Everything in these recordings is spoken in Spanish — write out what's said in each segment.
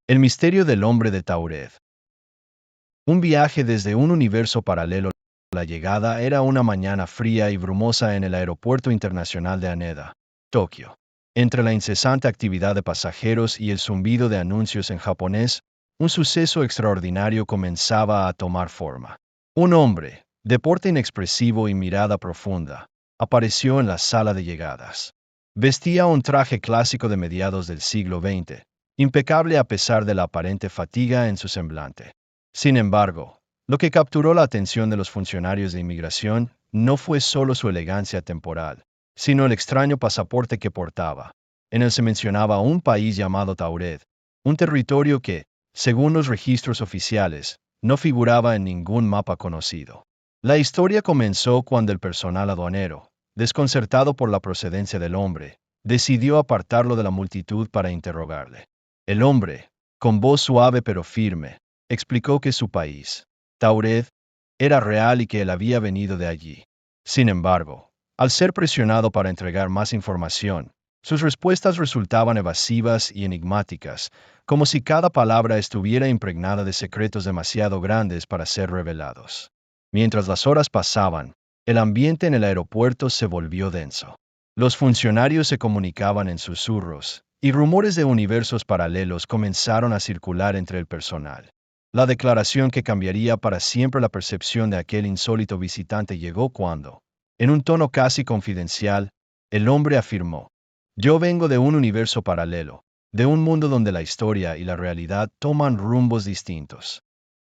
El misterio del hombre de Tauret. Un viaje desde un universo paralelo. La llegada era una mañana fría y brumosa en el Aeropuerto Internacional de Haneda, Tokio. Entre la incesante actividad de pasajeros y el zumbido de anuncios en japonés, un suceso extraordinario comenzaba a tomar forma. Un hombre, de porte inexpresivo y mirada profunda, apareció en la sala de llegadas. Vestía un traje clásico de mediados del siglo XX, impecable a pesar de la aparente fatiga en su semblante. Sin embargo, lo que capturó la atención de los funcionarios de inmigración no fue solo su elegancia temporal, sino el extraño pasaporte que portaba. En él se mencionaba un país llamado Tauret, un territorio que, según los registros oficiales, no figuraba en ningún mapa conocido. La historia comenzó cuando el personal aduanero, desconcertado por la procedencia del hombre, decidió apartarlo de la multitud para interrogarle. El hombre, con voz suave pero firme, explicó que su país, Tauret, era real y que él había venido de allí. Sin embargo, al ser presionado para entregar más información, sus respuestas resultaban evasivas y enigmáticas, como si cada palabra estuviera impregnada de secretos demasiado grandes para ser revelados. Mientras las horas pasaban, el ambiente en el aeropuerto se volvió denso. Los funcionarios se comunicaban en susurros, y rumores de universos paralelos comenzaron a circular entre el personal. La declaración que cambiaría para siempre la percepción de aquel insólito visitante llegó cuando, en un tono casi confidencial, el hombre afirmó: «Yo vengo de un universo paralelo, de un mundo donde la historia y la realidad toman rumbos distintos».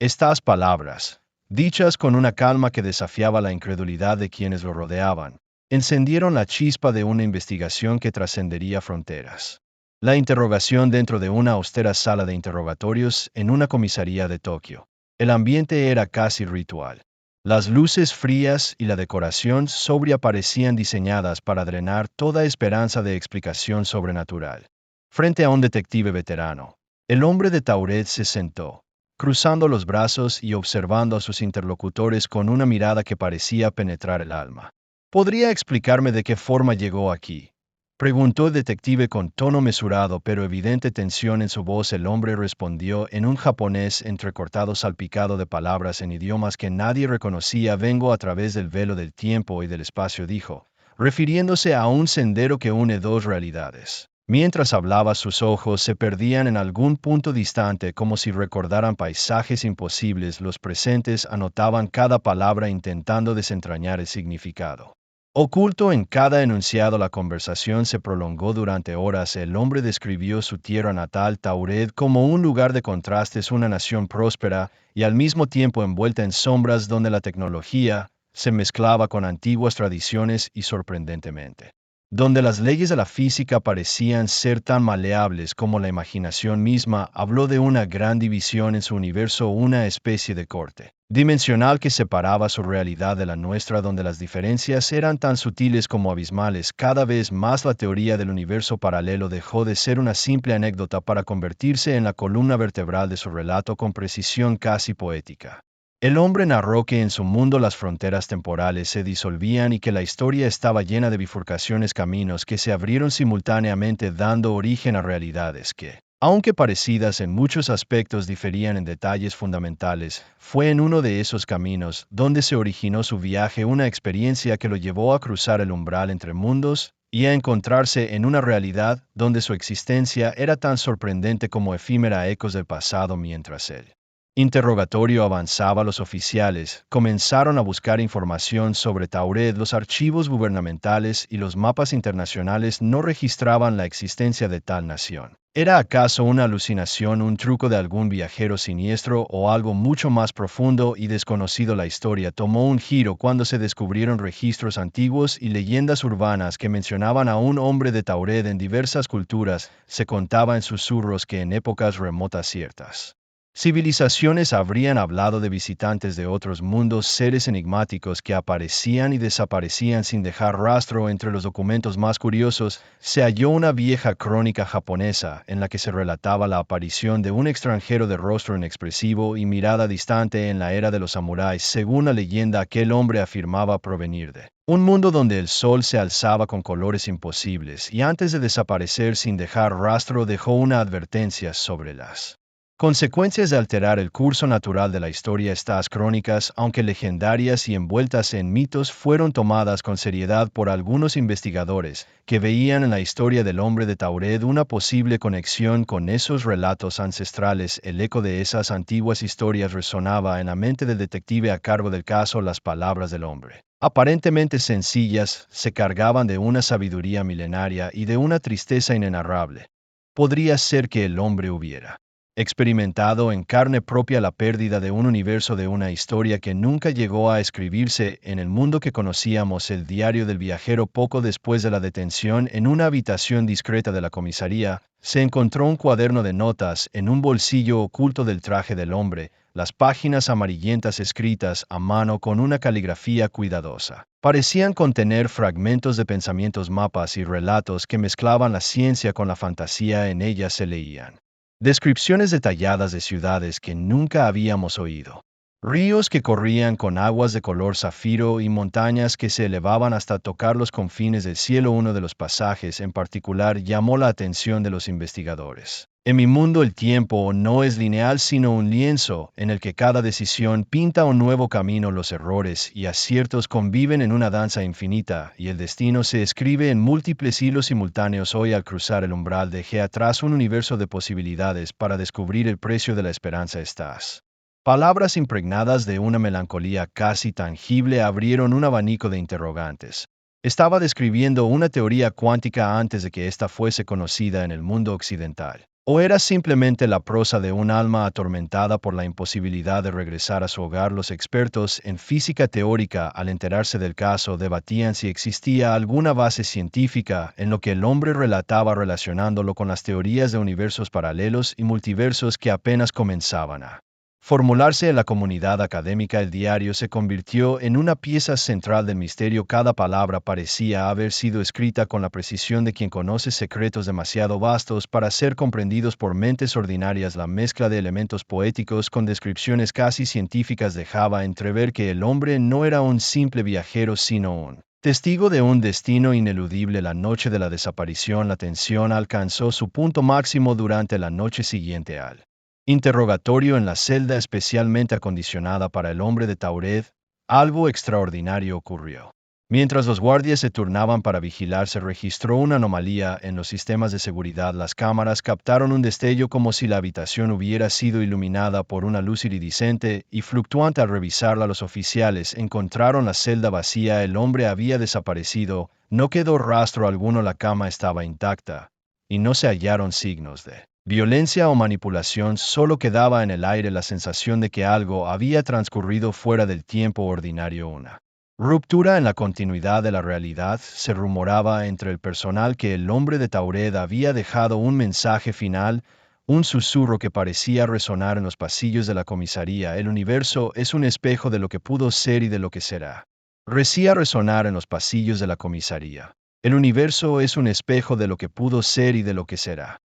Estas palabras, dichas con una calma que desafiaba la incredulidad de quienes lo rodeaban, encendieron la chispa de una investigación que trascendería fronteras. La interrogación dentro de una austera sala de interrogatorios en una comisaría de Tokio. El ambiente era casi ritual. Las luces frías y la decoración sobria parecían diseñadas para drenar toda esperanza de explicación sobrenatural. Frente a un detective veterano, el hombre de Tauret se sentó, cruzando los brazos y observando a sus interlocutores con una mirada que parecía penetrar el alma. ¿Podría explicarme de qué forma llegó aquí?, preguntó el detective con tono mesurado pero evidente tensión en su voz. El hombre respondió en un japonés entrecortado salpicado de palabras en idiomas que nadie reconocía. «Vengo a través del velo del tiempo y del espacio», dijo, refiriéndose a un sendero que une dos realidades. Mientras hablaba, sus ojos se perdían en algún punto distante como si recordaran paisajes imposibles. Los presentes anotaban cada palabra intentando desentrañar el significado oculto en cada enunciado. La conversación se prolongó durante horas. El hombre describió su tierra natal, Tauret, como un lugar de contrastes, una nación próspera y al mismo tiempo envuelta en sombras, donde la tecnología se mezclaba con antiguas tradiciones y, sorprendentemente, donde las leyes de la física parecían ser tan maleables como la imaginación misma. Habló de una gran división en su universo, una especie de corte dimensional que separaba su realidad de la nuestra, donde las diferencias eran tan sutiles como abismales. Cada vez más la teoría del universo paralelo dejó de ser una simple anécdota para convertirse en la columna vertebral de su relato, con precisión casi poética. El hombre narró que en su mundo las fronteras temporales se disolvían y que la historia estaba llena de bifurcaciones, caminos que se abrieron simultáneamente, dando origen a realidades que, aunque parecidas en muchos aspectos, diferían en detalles fundamentales. Fue en uno de esos caminos donde se originó su viaje, una experiencia que lo llevó a cruzar el umbral entre mundos y a encontrarse en una realidad donde su existencia era tan sorprendente como efímera, ecos del pasado. Mientras el interrogatorio avanzaba, los oficiales comenzaron a buscar información sobre Tauret. Los archivos gubernamentales y los mapas internacionales no registraban la existencia de tal nación. ¿Era acaso una alucinación, un truco de algún viajero siniestro o algo mucho más profundo y desconocido? La historia tomó un giro cuando se descubrieron registros antiguos y leyendas urbanas que mencionaban a un hombre de Tauret en diversas culturas. Se contaba en susurros que en épocas remotas ciertas civilizaciones habrían hablado de visitantes de otros mundos, seres enigmáticos que aparecían y desaparecían sin dejar rastro. Entre los documentos más curiosos se halló una vieja crónica japonesa en la que se relataba la aparición de un extranjero de rostro inexpresivo y mirada distante en la era de los samuráis. Según la leyenda, aquel hombre afirmaba provenir de un mundo donde el sol se alzaba con colores imposibles, y antes de desaparecer sin dejar rastro dejó una advertencia sobre las Consecuencias de alterar el curso natural de la historia. Estas crónicas, aunque legendarias y envueltas en mitos, fueron tomadas con seriedad por algunos investigadores, que veían en la historia del hombre de Taured una posible conexión con esos relatos ancestrales. El eco de esas antiguas historias resonaba en la mente del detective a cargo del caso. Las palabras del hombre, aparentemente sencillas, se cargaban de una sabiduría milenaria y de una tristeza inenarrable. Podría ser que el hombre hubiera experimentado en carne propia la pérdida de un universo, de una historia que nunca llegó a escribirse. En el mundo que conocíamos, el diario del viajero. Poco después de la detención, en una habitación discreta de la comisaría, se encontró un cuaderno de notas en un bolsillo oculto del traje del hombre, las páginas amarillentas escritas a mano con una caligrafía cuidadosa. Parecían contener fragmentos de pensamientos, mapas y relatos que mezclaban la ciencia con la fantasía. En ellas se leían descripciones detalladas de ciudades que nunca habíamos oído, ríos que corrían con aguas de color zafiro y montañas que se elevaban hasta tocar los confines del cielo. Uno de los pasajes en particular llamó la atención de los investigadores. En mi mundo el tiempo no es lineal, sino un lienzo en el que cada decisión pinta un nuevo camino. Los errores y aciertos conviven en una danza infinita, y el destino se escribe en múltiples hilos simultáneos. Hoy, al cruzar el umbral, dejé atrás un universo de posibilidades para descubrir el precio de la esperanza. Estas palabras, impregnadas de una melancolía casi tangible, abrieron un abanico de interrogantes. Estaba describiendo una teoría cuántica antes de que ésta fuese conocida en el mundo occidental. ¿O era simplemente la prosa de un alma atormentada por la imposibilidad de regresar a su hogar? Los expertos en física teórica, al enterarse del caso, debatían si existía alguna base científica en lo que el hombre relataba, relacionándolo con las teorías de universos paralelos y multiversos que apenas comenzaban a formularse en la comunidad académica. El diario se convirtió en una pieza central del misterio. Cada palabra parecía haber sido escrita con la precisión de quien conoce secretos demasiado vastos para ser comprendidos por mentes ordinarias. La mezcla de elementos poéticos con descripciones casi científicas dejaba entrever que el hombre no era un simple viajero, sino un testigo de un destino ineludible. La noche de la desaparición, la tensión alcanzó su punto máximo. Durante la noche siguiente al interrogatorio en la celda especialmente acondicionada para el hombre de Taured, algo extraordinario ocurrió. Mientras los guardias se turnaban para vigilar, se registró una anomalía en los sistemas de seguridad. Las cámaras captaron un destello como si la habitación hubiera sido iluminada por una luz iridiscente y fluctuante. Al revisarla, los oficiales encontraron la celda vacía. El hombre había desaparecido, no quedó rastro alguno. La cama estaba intacta y no se hallaron signos de violencia o manipulación. Solo quedaba en el aire la sensación de que algo había transcurrido fuera del tiempo ordinario. Una ruptura en la continuidad de la realidad. Se rumoraba entre el personal que el hombre de Taured había dejado un mensaje final, un susurro que parecía resonar en los pasillos de la comisaría. El universo es un espejo de lo que pudo ser y de lo que será. Recía resonar en los pasillos de la comisaría. El universo es un espejo de lo que pudo ser y de lo que será.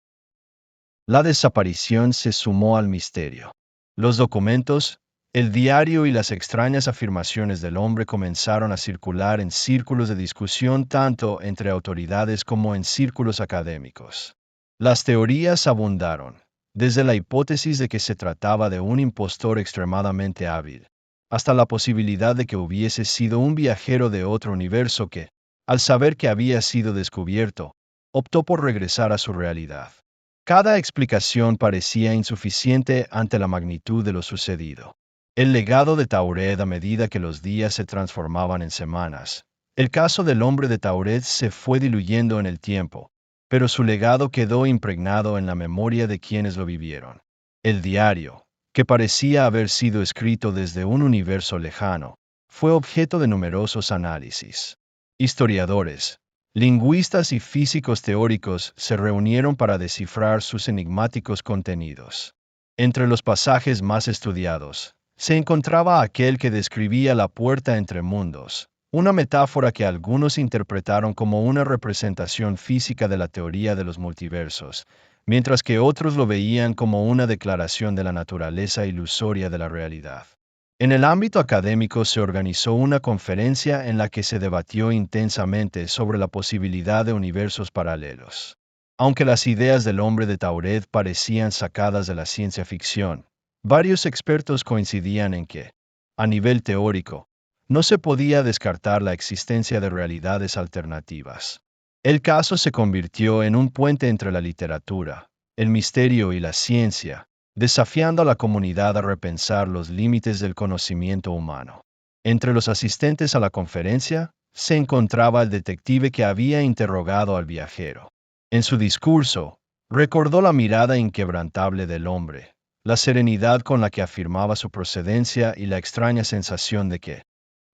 La desaparición se sumó al misterio. Los documentos, el diario y las extrañas afirmaciones del hombre comenzaron a circular en círculos de discusión, tanto entre autoridades como en círculos académicos. Las teorías abundaron, desde la hipótesis de que se trataba de un impostor extremadamente hábil, hasta la posibilidad de que hubiese sido un viajero de otro universo que, al saber que había sido descubierto, optó por regresar a su realidad. Cada explicación parecía insuficiente ante la magnitud de lo sucedido. El legado de Taured, a medida que los días se transformaban en semanas. El caso del hombre de Taured se fue diluyendo en el tiempo, pero su legado quedó impregnado en la memoria de quienes lo vivieron. El diario, que parecía haber sido escrito desde un universo lejano, fue objeto de numerosos análisis. Historiadores, lingüistas y físicos teóricos se reunieron para descifrar sus enigmáticos contenidos. Entre los pasajes más estudiados, se encontraba aquel que describía la puerta entre mundos, una metáfora que algunos interpretaron como una representación física de la teoría de los multiversos, mientras que otros lo veían como una declaración de la naturaleza ilusoria de la realidad. En el ámbito académico se organizó una conferencia en la que se debatió intensamente sobre la posibilidad de universos paralelos. Aunque las ideas del hombre de Tauret parecían sacadas de la ciencia ficción, varios expertos coincidían en que, a nivel teórico, no se podía descartar la existencia de realidades alternativas. El caso se convirtió en un puente entre la literatura, el misterio y la ciencia, desafiando a la comunidad a repensar los límites del conocimiento humano. Entre los asistentes a la conferencia se encontraba el detective que había interrogado al viajero. En su discurso, recordó la mirada inquebrantable del hombre, la serenidad con la que afirmaba su procedencia y la extraña sensación de que,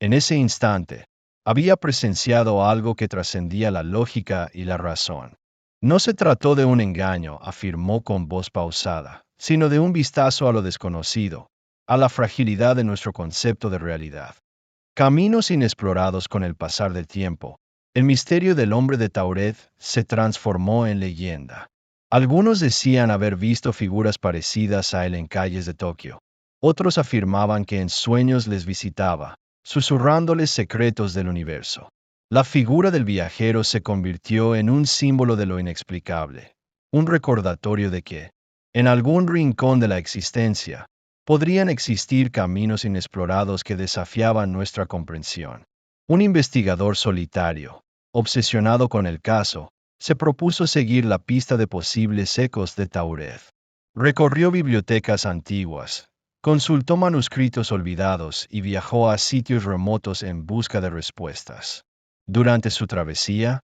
en ese instante, había presenciado algo que trascendía la lógica y la razón. No se trató de un engaño, afirmó con voz pausada, sino de un vistazo a lo desconocido, a la fragilidad de nuestro concepto de realidad. Caminos inexplorados con el pasar del tiempo, el misterio del hombre de Tauret se transformó en leyenda. Algunos decían haber visto figuras parecidas a él en calles de Tokio. Otros afirmaban que en sueños les visitaba, susurrándoles secretos del universo. La figura del viajero se convirtió en un símbolo de lo inexplicable, un recordatorio de que, en algún rincón de la existencia, podrían existir caminos inexplorados que desafiaban nuestra comprensión. Un investigador solitario, obsesionado con el caso, se propuso seguir la pista de posibles ecos de Tauret. Recorrió bibliotecas antiguas, consultó manuscritos olvidados y viajó a sitios remotos en busca de respuestas. Durante su travesía,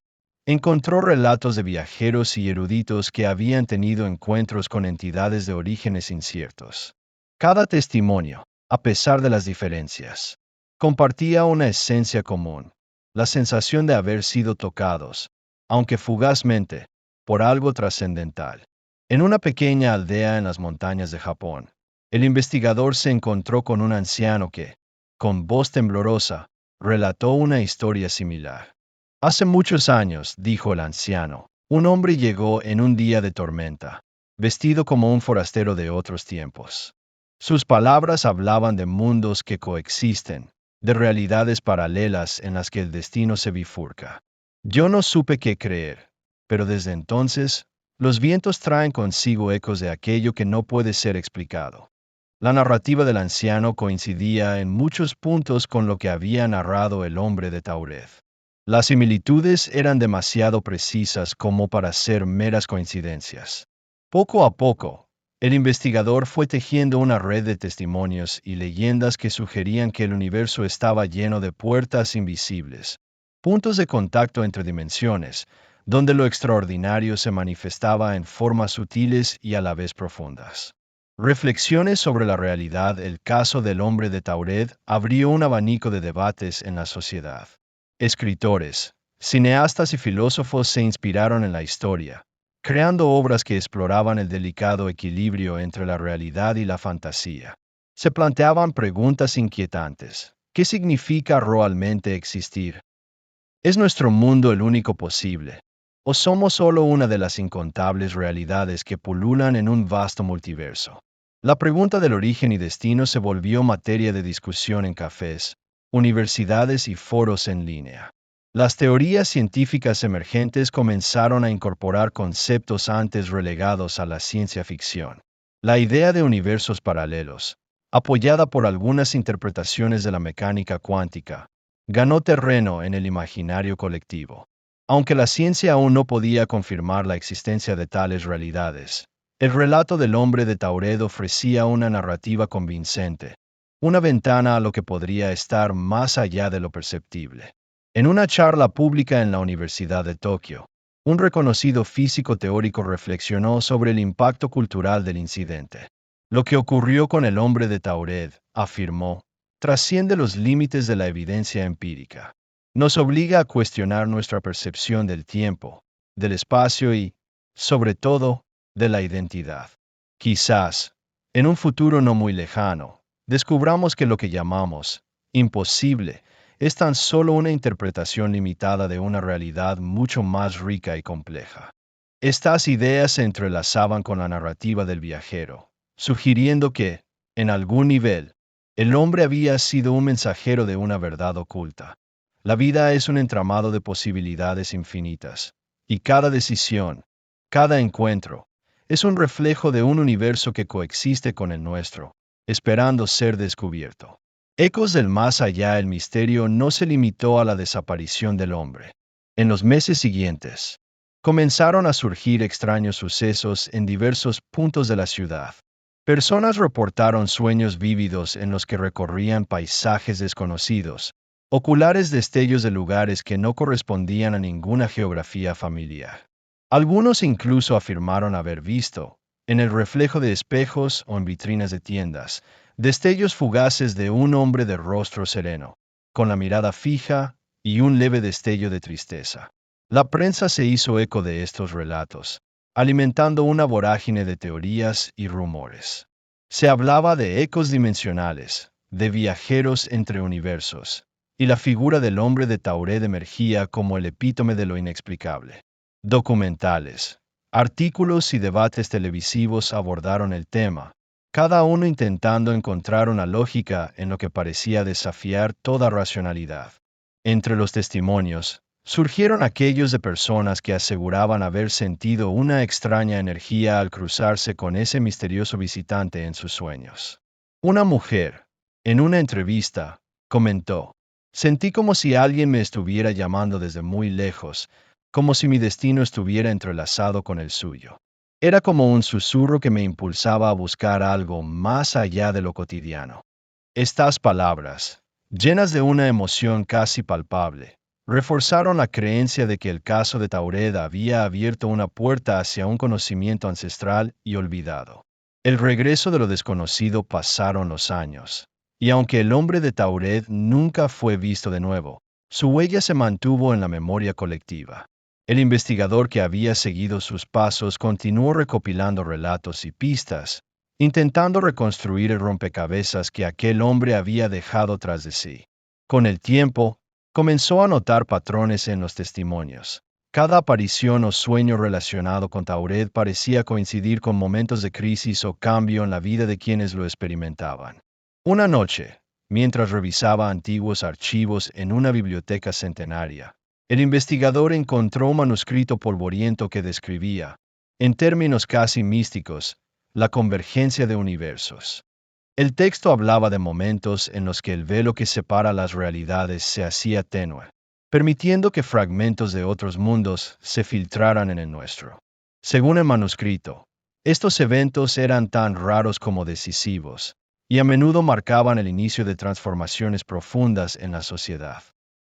encontró relatos de viajeros y eruditos que habían tenido encuentros con entidades de orígenes inciertos. Cada testimonio, a pesar de las diferencias, compartía una esencia común, la sensación de haber sido tocados, aunque fugazmente, por algo trascendental. En una pequeña aldea en las montañas de Japón, el investigador se encontró con un anciano que, con voz temblorosa, relató una historia similar. Hace muchos años, dijo el anciano, un hombre llegó en un día de tormenta, vestido como un forastero de otros tiempos. Sus palabras hablaban de mundos que coexisten, de realidades paralelas en las que el destino se bifurca. Yo no supe qué creer, pero desde entonces, los vientos traen consigo ecos de aquello que no puede ser explicado. La narrativa del anciano coincidía en muchos puntos con lo que había narrado el hombre de Tauret. Las similitudes eran demasiado precisas como para ser meras coincidencias. Poco a poco, el investigador fue tejiendo una red de testimonios y leyendas que sugerían que el universo estaba lleno de puertas invisibles, puntos de contacto entre dimensiones, donde lo extraordinario se manifestaba en formas sutiles y a la vez profundas. Reflexiones sobre la realidad. El caso del hombre de Tauret abrió un abanico de debates en la sociedad. Escritores, cineastas y filósofos se inspiraron en la historia, creando obras que exploraban el delicado equilibrio entre la realidad y la fantasía. Se planteaban preguntas inquietantes. ¿Qué significa realmente existir? ¿Es nuestro mundo el único posible? ¿O somos solo una de las incontables realidades que pululan en un vasto multiverso? La pregunta del origen y destino se volvió materia de discusión en cafés, universidades y foros en línea. Las teorías científicas emergentes comenzaron a incorporar conceptos antes relegados a la ciencia ficción. La idea de universos paralelos, apoyada por algunas interpretaciones de la mecánica cuántica, ganó terreno en el imaginario colectivo. Aunque la ciencia aún no podía confirmar la existencia de tales realidades, el relato del hombre de Tauret ofrecía una narrativa convincente, una ventana a lo que podría estar más allá de lo perceptible. En una charla pública en la Universidad de Tokio, un reconocido físico teórico reflexionó sobre el impacto cultural del incidente. Lo que ocurrió con el hombre de Tauret, afirmó, trasciende los límites de la evidencia empírica. Nos obliga a cuestionar nuestra percepción del tiempo, del espacio y, sobre todo, de la identidad. Quizás, en un futuro no muy lejano, descubramos que lo que llamamos imposible es tan solo una interpretación limitada de una realidad mucho más rica y compleja. Estas ideas se entrelazaban con la narrativa del viajero, sugiriendo que, en algún nivel, el hombre había sido un mensajero de una verdad oculta. La vida es un entramado de posibilidades infinitas, y cada decisión, Cada encuentro es un reflejo de un universo que coexiste con el nuestro, esperando ser descubierto. Ecos del más allá, el misterio no se limitó a la desaparición del hombre. En los meses siguientes, comenzaron a surgir extraños sucesos en diversos puntos de la ciudad. Personas reportaron sueños vívidos en los que recorrían paisajes desconocidos, oculares destellos de lugares que no correspondían a ninguna geografía familiar. Algunos incluso afirmaron haber visto, en el reflejo de espejos o en vitrinas de tiendas, destellos fugaces de un hombre de rostro sereno, con la mirada fija y un leve destello de tristeza. La prensa se hizo eco de estos relatos, alimentando una vorágine de teorías y rumores. Se hablaba de ecos dimensionales, de viajeros entre universos, y la figura del hombre de Tauret emergía como el epítome de lo inexplicable. Documentales, artículos y debates televisivos abordaron el tema, cada uno intentando encontrar una lógica en lo que parecía desafiar toda racionalidad. Entre los testimonios, surgieron aquellos de personas que aseguraban haber sentido una extraña energía al cruzarse con ese misterioso visitante en sus sueños. Una mujer, en una entrevista, comentó: «Sentí como si alguien me estuviera llamando desde muy lejos, como si mi destino estuviera entrelazado con el suyo. Era como un susurro que me impulsaba a buscar algo más allá de lo cotidiano». Estas palabras, llenas de una emoción casi palpable, reforzaron la creencia de que el caso de Tauret había abierto una puerta hacia un conocimiento ancestral y olvidado. El regreso de lo desconocido. Pasaron los años, y aunque el hombre de Tauret nunca fue visto de nuevo, su huella se mantuvo en la memoria colectiva. El investigador que había seguido sus pasos continuó recopilando relatos y pistas, intentando reconstruir el rompecabezas que aquel hombre había dejado tras de sí. Con el tiempo, comenzó a notar patrones en los testimonios. Cada aparición o sueño relacionado con Tauret parecía coincidir con momentos de crisis o cambio en la vida de quienes lo experimentaban. Una noche, mientras revisaba antiguos archivos en una biblioteca centenaria, el investigador encontró un manuscrito polvoriento que describía, en términos casi místicos, la convergencia de universos. El texto hablaba de momentos en los que el velo que separa las realidades se hacía tenue, permitiendo que fragmentos de otros mundos se filtraran en el nuestro. Según el manuscrito, estos eventos eran tan raros como decisivos, y a menudo marcaban el inicio de transformaciones profundas en la sociedad.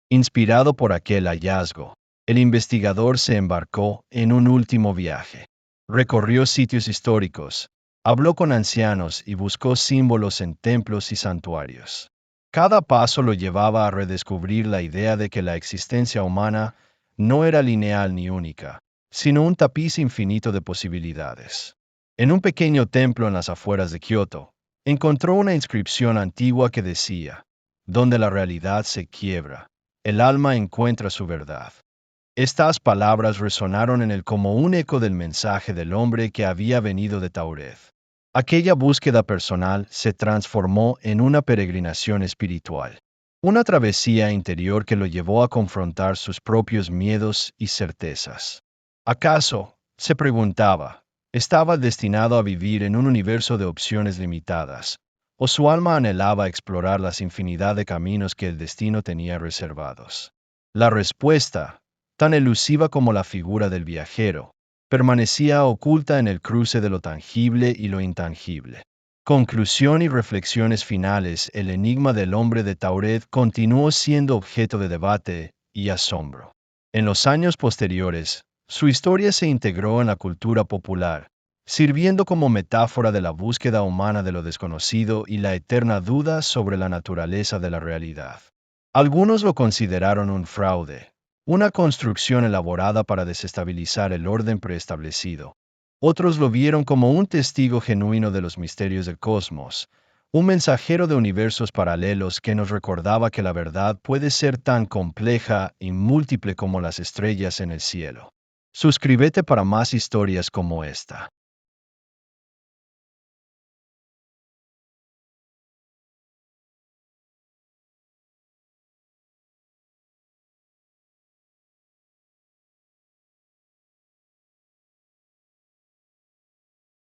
Inspirado por aquel hallazgo, el investigador se embarcó en un último viaje. Recorrió sitios históricos, habló con ancianos y buscó símbolos en templos y santuarios. Cada paso lo llevaba a redescubrir la idea de que la existencia humana no era lineal ni única, sino un tapiz infinito de posibilidades. En un pequeño templo en las afueras de Kioto, encontró una inscripción antigua que decía: «Donde la realidad se quiebra, el alma encuentra su verdad». Estas palabras resonaron en él como un eco del mensaje del hombre que había venido de Tauret. Aquella búsqueda personal se transformó en una peregrinación espiritual, una travesía interior que lo llevó a confrontar sus propios miedos y certezas. ¿Acaso, se preguntaba, estaba destinado a vivir en un universo de opciones limitadas, o su alma anhelaba explorar las infinidad de caminos que el destino tenía reservados? La respuesta, tan elusiva como la figura del viajero, permanecía oculta en el cruce de lo tangible y lo intangible. Conclusión y reflexiones finales. El enigma del hombre de Tauret continuó siendo objeto de debate y asombro. En los años posteriores, su historia se integró en la cultura popular, sirviendo como metáfora de la búsqueda humana de lo desconocido y la eterna duda sobre la naturaleza de la realidad. Algunos lo consideraron un fraude, una construcción elaborada para desestabilizar el orden preestablecido. Otros lo vieron como un testigo genuino de los misterios del cosmos, un mensajero de universos paralelos que nos recordaba que la verdad puede ser tan compleja y múltiple como las estrellas en el cielo. Suscríbete para más historias como esta.